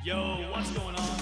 Yo, what's going on?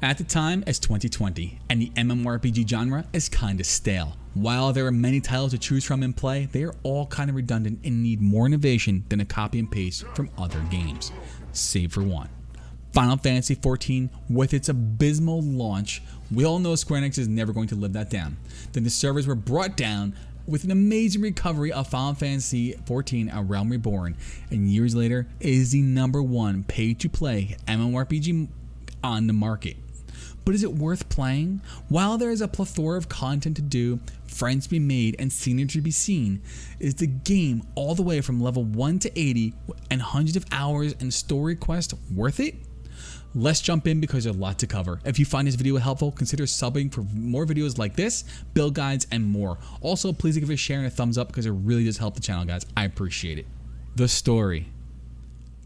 At the time, it's 2020, and the MMORPG genre is kinda stale. While there are many titles to choose from in play, they are all kinda redundant and need more innovation than a copy and paste from other games. Save for one. Final Fantasy XIV, with its abysmal launch, we all know Square Enix is never going to live that down. Then the servers were brought down with an amazing recovery of Final Fantasy XIV: A Realm Reborn, and years later, it is the #1 pay-to-play MMORPG on the market. But is it worth playing? While there is a plethora of content to do, friends to be made, and scenery to be seen, is the game all the way from level 1 to 80 and hundreds of hours and story quests worth it? Let's jump in because there's a lot to cover. If you find this video helpful, consider subbing for more videos like this, build guides, and more. Also, please give it a share and a thumbs up because it really does help the channel, guys. I appreciate it. The story.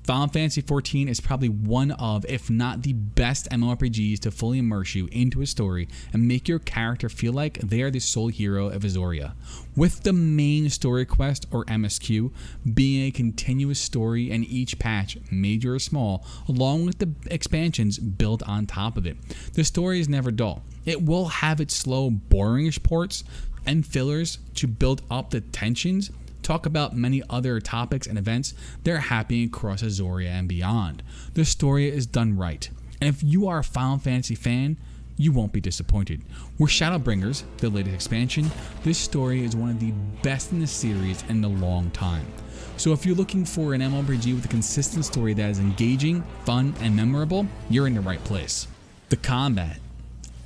Final Fantasy XIV is probably one of, if not the best MMORPGs to fully immerse you into a story and make your character feel like they are the sole hero of Azoria, with the main story quest, or MSQ, being a continuous story and each patch, major or small, along with the expansions built on top of it. The story is never dull. It will have its slow, boringish parts and fillers to build up the tensions, talk about many other topics and events that are happening across Azoria and beyond. The story is done right, and if you are a Final Fantasy fan, you won't be disappointed. With Shadowbringers, the latest expansion, this story is one of the best in the series in a long time. So if you're looking for an MMORPG with a consistent story that is engaging, fun, and memorable, you're in the right place. The combat.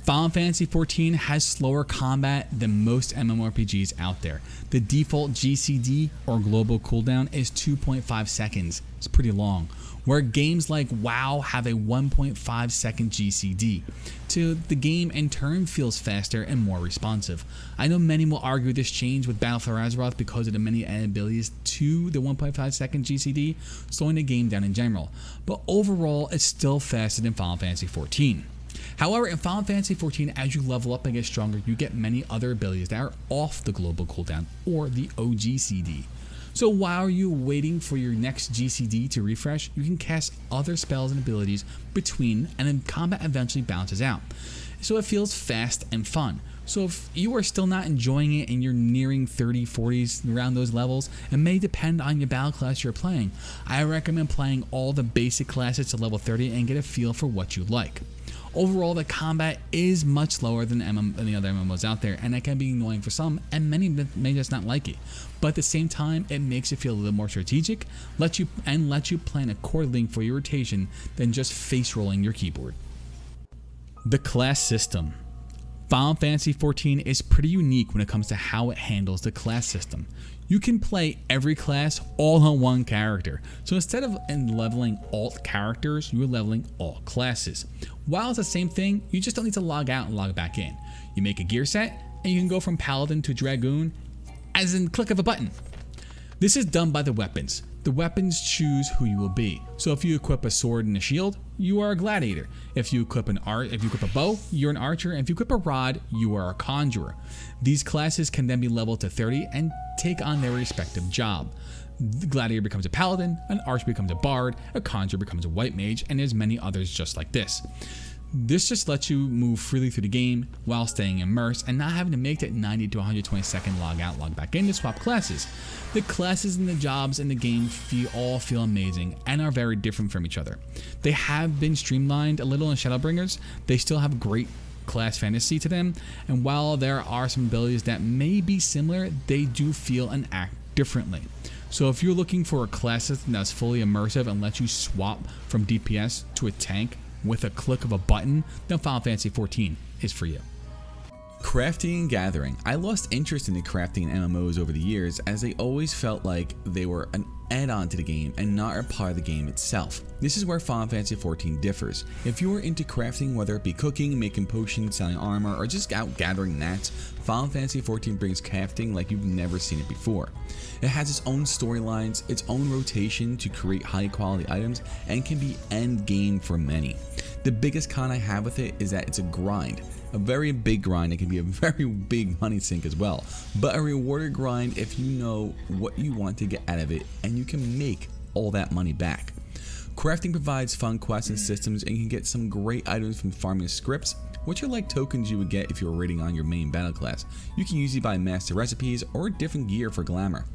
Final Fantasy XIV has slower combat than most MMORPGs out there. The default GCD, or global cooldown, is 2.5 seconds. It's pretty long. Where games like WoW have a 1.5 second GCD. So the game in turn feels faster and more responsive. I know many will argue this change with Battle for Azeroth because of the many abilities to the 1.5 second GCD, slowing the game down in general. But overall, it's still faster than Final Fantasy XIV. However, in Final Fantasy XIV, as you level up and get stronger, you get many other abilities that are off the global cooldown, or the OGCD. So while you're waiting for your next GCD to refresh, you can cast other spells and abilities between, and then combat eventually balances out. So it feels fast and fun. So if you are still not enjoying it and you're nearing 30, 40s, around those levels, it may depend on your battle class you're playing. I recommend playing all the basic classes to level 30 and get a feel for what you like. Overall, the combat is much slower than the other MMOs out there, and that can be annoying for some, and many may just not like it. But at the same time, it makes it feel a little more strategic, lets you plan accordingly for your rotation than just face rolling your keyboard. The class system. Final Fantasy XIV is pretty unique when it comes to how it handles the class system. You can play every class all on one character. So instead of leveling alt characters, you're leveling all classes. While it's the same thing, you just don't need to log out and log back in. You make a gear set, and you can go from Paladin to Dragoon as in click of a button. This is done by the weapons. The weapons choose who you will be. So if you equip a sword and a shield, you are a gladiator. If you equip a bow, you're an archer. And if you equip a rod, you are a conjurer. These classes can then be leveled to 30 and take on their respective job. The gladiator becomes a paladin, an archer becomes a bard, a conjurer becomes a white mage, and there's many others just like this. This just lets you move freely through the game while staying immersed and not having to make that 90 to 120 second log out, log back in to swap classes. The classes and the jobs in the game all feel amazing and are very different from each other. They have been streamlined a little in Shadowbringers. They still have great class fantasy to them, and while there are some abilities that may be similar, they do feel and act differently. So if you're looking for a class system that's fully immersive and lets you swap from DPS to a tank with a click of a button, then Final Fantasy XIV is for you. Crafting and gathering. I lost interest in the crafting in MMOs over the years as they always felt like they were an add-on to the game and not a part of the game itself. This is where Final Fantasy XIV differs. If you are into crafting, whether it be cooking, making potions, selling armor, or just out gathering gnats, Final Fantasy XIV brings crafting like you've never seen it before. It has its own storylines, its own rotation to create high quality items, and can be end game for many. The biggest con I have with it is that it's a grind. A very big grind. It can be a very big money sink as well, but a rewarded grind if you know what you want to get out of it and you can make all that money back. Crafting provides fun quests and systems, and you can get some great items from farming scripts, which are like tokens you would get if you were raiding on your main battle class. You can usually buy master recipes or different gear for Glamour.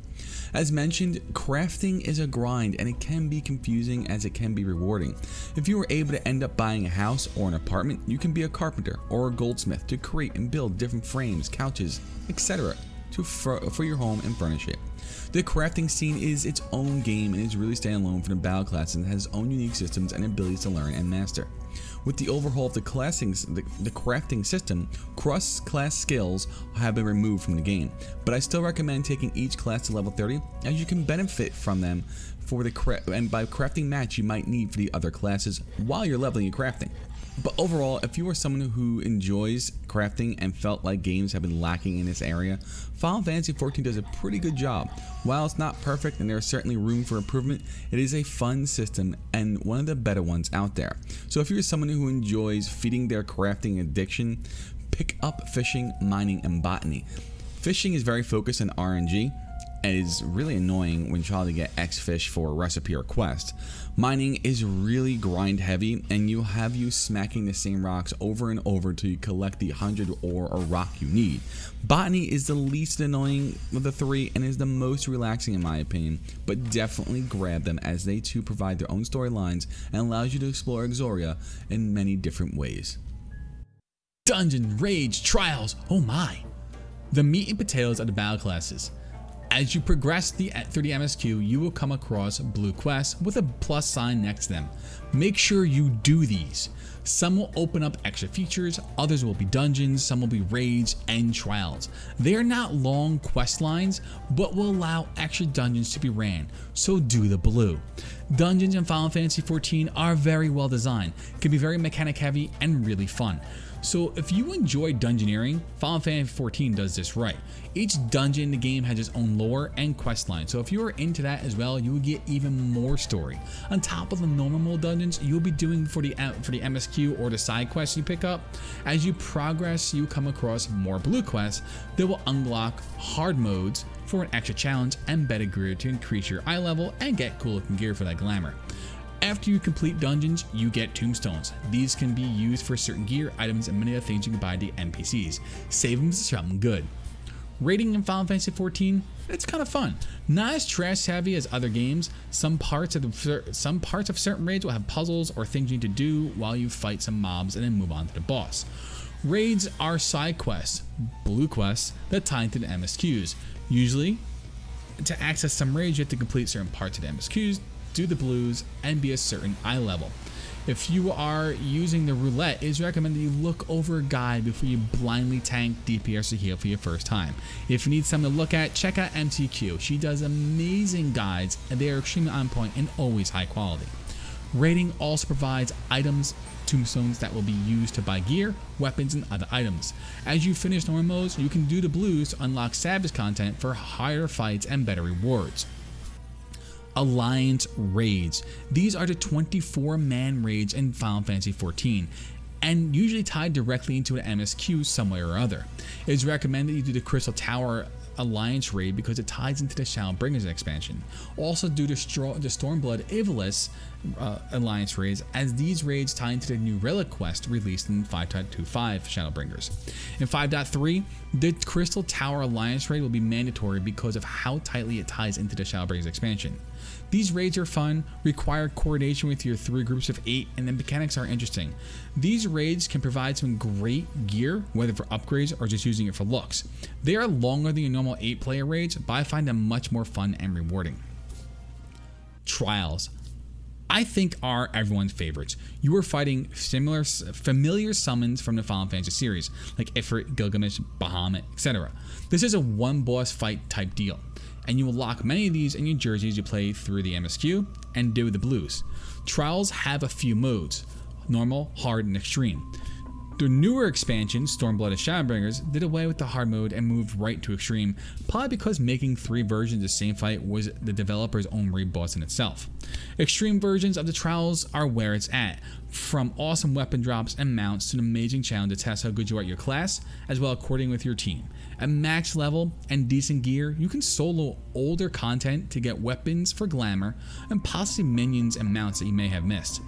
As mentioned, crafting is a grind, and it can be confusing as it can be rewarding. If you were able to end up buying a house or an apartment, you can be a carpenter or a goldsmith to create and build different frames, couches, etc. for your home and furnish it. The crafting scene is its own game and is really standalone for the battle class and has its own unique systems and abilities to learn and master. With the overhaul of the crafting system, cross-class skills have been removed from the game, but I still recommend taking each class to level 30 as you can benefit from them and by crafting mats you might need for the other classes while you're leveling and crafting. But overall, if you are someone who enjoys crafting and felt like games have been lacking in this area, Final Fantasy XIV does a pretty good job. While it's not perfect and there is certainly room for improvement, it is a fun system and one of the better ones out there. So if you're someone who enjoys feeding their crafting addiction, pick up fishing, mining, and botany. Fishing is very focused on RNG, and is really annoying when trying to get X fish for a recipe or quest. Mining is really grind heavy, and you'll have you smacking the same rocks over and over till you collect the 100 ore or rock you need. Botany is the least annoying of the three and is the most relaxing in my opinion, but definitely grab them as they too provide their own storylines and allows you to explore Exoria in many different ways. Dungeon, raids, trials, oh my! The meat and potatoes of the battle classes. As you progress through the MSQ, you will come across blue quests with a plus sign next to them. Make sure you do these. Some will open up extra features, others will be dungeons, some will be raids and trials. They are not long quest lines, but will allow extra dungeons to be ran, so do the blue. Dungeons in Final Fantasy XIV are very well designed, can be very mechanic heavy and really fun. So if you enjoy dungeoneering, Final Fantasy XIV does this right. Each dungeon in the game has its own lore and quest line, so if you are into that as well, you will get even more story. On top of the normal mode dungeons you'll be doing for the MSQ or the side quests you pick up, as you progress you come across more blue quests that will unlock hard modes for an extra challenge and better gear to increase your eye level and get cool looking gear for that glamour. After you complete dungeons, you get tombstones. These can be used for certain gear, items, and many other things you can buy to NPCs. Save them for something good. Raiding in Final Fantasy XIV, it's kind of fun. Not as trash heavy as other games. Some parts of certain raids will have puzzles or things you need to do while you fight some mobs and then move on to the boss. Raids are side quests, blue quests, that tie into the MSQs. Usually, to access some raids, you have to complete certain parts of the MSQs, do the blues, and be a certain eye level. If you are using the roulette, it is recommended you look over a guide before you blindly tank, DPS, or heal for your first time. If you need something to look at, check out MTQ. She does amazing guides, and they are extremely on point and always high quality. Raiding also provides items, tombstones that will be used to buy gear, weapons, and other items. As you finish normal modes, you can do the blues to unlock Savage content for higher fights and better rewards. Alliance raids. These are the 24-man raids in Final Fantasy XIV and usually tied directly into an MSQ some way or other. It is recommended you do the Crystal Tower Alliance raid because it ties into the Shadowbringers expansion. Also do the Stormblood Ivalice Alliance raids, as these raids tie into the new Relic quest released in 5.25 Shadowbringers. In 5.3, the Crystal Tower Alliance raid will be mandatory because of how tightly it ties into the Shadowbringers expansion. These raids are fun, require coordination with your 3 groups of 8, and the mechanics are interesting. These raids can provide some great gear, whether for upgrades or just using it for looks. They are longer than your normal 8-player raids, but I find them much more fun and rewarding. Trials, I think, are everyone's favorites. You are fighting familiar summons from the Final Fantasy series, like Ifrit, Gilgamesh, Bahamut, etc. This is a one boss fight type deal, and you will lock many of these in your jerseys you play through the MSQ and do the blues. Trials have a few modes: normal, hard, and extreme. The newer expansion, Stormblood and Shadowbringers, did away with the hard mode and moved right to extreme, probably because making 3 versions of the same fight was the developer's own raid boss in itself. Extreme versions of the trials are where it's at, from awesome weapon drops and mounts to an amazing challenge to test how good you are at your class, as well as coordinating with your team. At max level and decent gear, you can solo older content to get weapons for Glamour and possibly minions and mounts that you may have missed.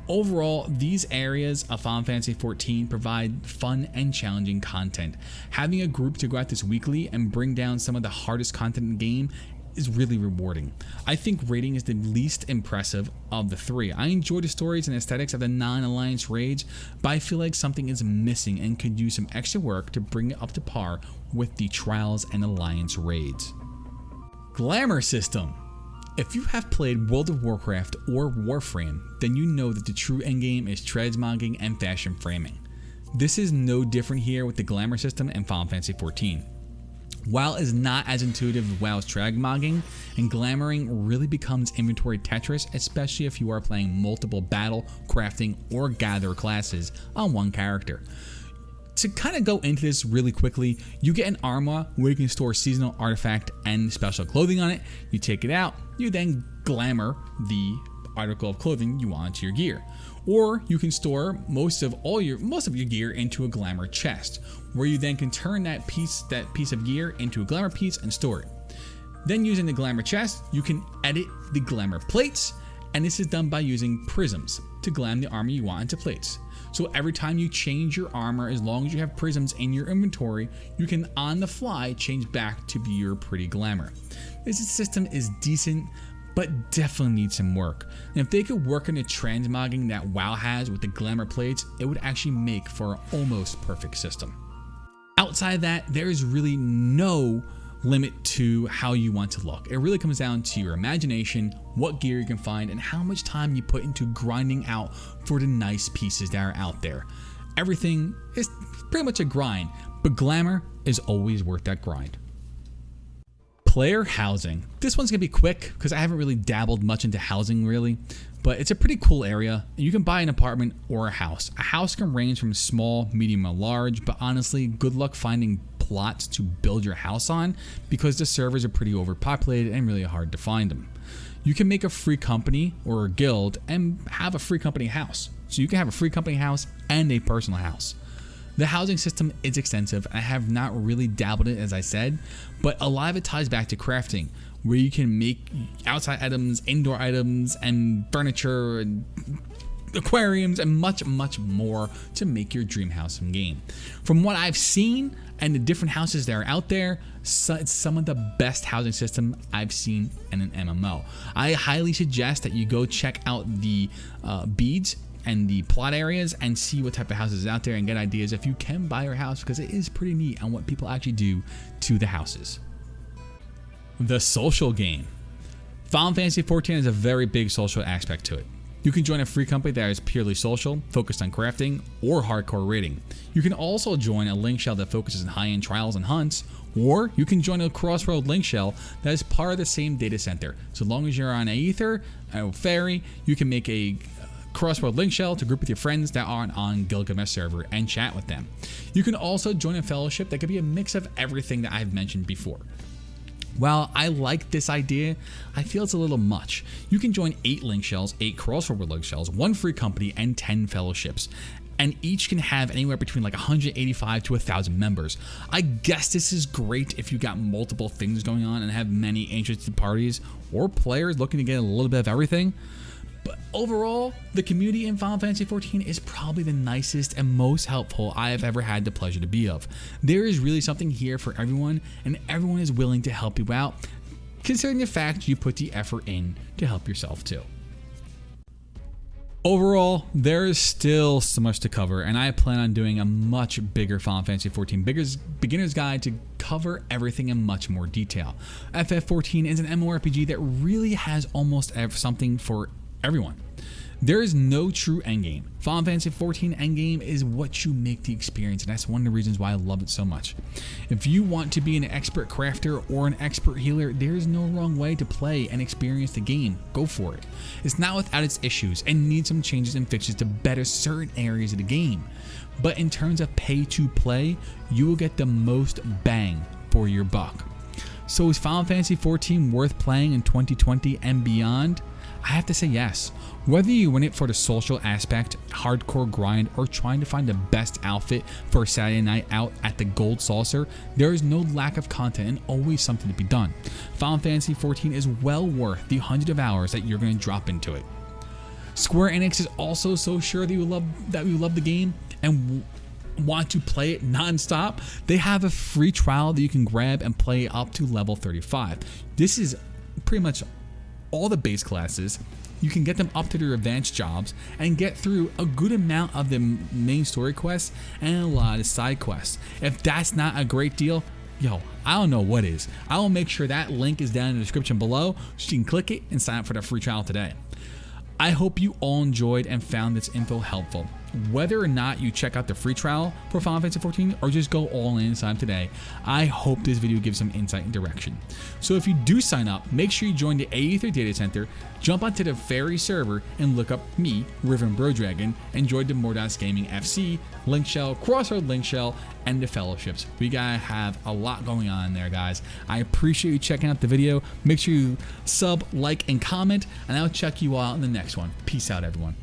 Overall, these areas of Final Fantasy XIV provide fun and challenging content. Having a group to go at this weekly and bring down some of the hardest content in the game is really rewarding. I think raiding is the least impressive of the 3. I enjoy the stories and aesthetics of the non-Alliance raids, but I feel like something is missing and could use some extra work to bring it up to par with the Trials and Alliance raids. Glamour system. If you have played World of Warcraft or Warframe, then you know that the true endgame is transmogging and fashion framing. This is no different here with the Glamour system in Final Fantasy XIV. While it's not as intuitive as WoW's transmogging, and Glamouring really becomes inventory Tetris, especially if you are playing multiple battle, crafting, or gather classes on one character. To kind of go into this really quickly, you get an armor where you can store seasonal artifact and special clothing on it. You take it out, you then glamour the article of clothing you want into your gear. Or you can store most of your gear into a glamour chest, where you then can turn that piece of gear into a glamour piece and store it. Then using the glamour chest, you can edit the glamour plates, and this is done by using prisms to glam the armor you want into plates. So every time you change your armor, as long as you have prisms in your inventory, you can on the fly change back to be your pretty glamour. This system is decent, but definitely needs some work. And if they could work on the transmogging that WoW has with the glamour plates, it would actually make for an almost perfect system. Outside of that, there is really no limit to how you want to look. It really comes down to your imagination, what gear you can find, and how much time you put into grinding out for the nice pieces that are out there. Everything is pretty much a grind, but glamour is always worth that grind. Player housing. This one's gonna be quick because I haven't really dabbled much into housing really, but it's a pretty cool area. You can buy an apartment or a house. A house can range from small, medium, or large, but honestly, good luck finding plots to build your house on because the servers are pretty overpopulated and really hard to find them. You can make a free company or a guild and have a free company house. So you can have a free company house and a personal house. The housing system is extensive. I have not really dabbled in it, as I said, but a lot of it ties back to crafting, where you can make outside items, indoor items, and furniture, and aquariums, and much, much more to make your dream house in game. From what I've seen and the different houses that are out there, it's some of the best housing system I've seen in an MMO. I highly suggest that you go check out the beads and the plot areas and see what type of houses is out there and get ideas if you can buy your house, because it is pretty neat on what people actually do to the houses. The social game. Final Fantasy XIV has a very big social aspect to it. You can join a free company that is purely social, focused on crafting, or hardcore raiding. You can also join a link shell that focuses on high-end trials and hunts, or you can join a crossroad link shell that is part of the same data center. So long as you're on Aether, or Fairy, you can make a crossroad link shell to group with your friends that aren't on Gilgamesh server and chat with them. You can also join a fellowship that could be a mix of everything that I've mentioned before. While I like this idea, I feel it's a little much. You can join 8 link shells, 8 crossroad link shells, 1 free company, and 10 fellowships. And each can have anywhere between like 185 to 1,000 members. I guess this is great if you got multiple things going on and have many interested parties or players looking to get a little bit of everything. But overall, the community in Final Fantasy XIV is probably the nicest and most helpful I have ever had the pleasure to be of. There is really something here for everyone, and everyone is willing to help you out, considering the fact you put the effort in to help yourself too. Overall, there is still so much to cover, and I plan on doing a much bigger Final Fantasy XIV beginner's guide to cover everything in much more detail. FF14 is an MMORPG that really has almost something for everyone. There is no true endgame. Final Fantasy XIV endgame is what you make the experience, and that's one of the reasons why I love it so much. If you want to be an expert crafter or an expert healer, there is no wrong way to play and experience the game. Go for it. It's not without its issues and needs some changes and fixes to better certain areas of the game. But in terms of pay to play, you will get the most bang for your buck. So is Final Fantasy XIV worth playing in 2020 and beyond? I have to say yes. Whether you're in it for the social aspect, hardcore grind, or trying to find the best outfit for a Saturday night out at the Gold Saucer, there is no lack of content and always something to be done. Final Fantasy XIV is well worth the hundreds of hours that you're going to drop into it. Square Enix is also so sure that you love the game and want to play it non-stop. They have a free trial that you can grab and play up to level 35. This is pretty much all the base classes. You can get them up to their advanced jobs and get through a good amount of the main story quests and a lot of side quests. If that's not a great deal, yo, I don't know what is. I will make sure that link is down in the description below so you can click it and sign up for the free trial today. I hope you all enjoyed and found this info helpful. Whether or not you check out the free trial for Final Fantasy XIV or just go all in inside today, I hope this video gives some insight and direction. So if you do sign up, make sure you join the AE3 Data Center, jump onto the Fairy server and look up me, Riven Bro Dragon, and join the Mordas Gaming FC, Linkshell, Crossroad Linkshell, and the Fellowships. We gotta have a lot going on there, guys. I appreciate you checking out the video. Make sure you sub, like, and comment, and I'll check you out in the next one. Peace out, everyone.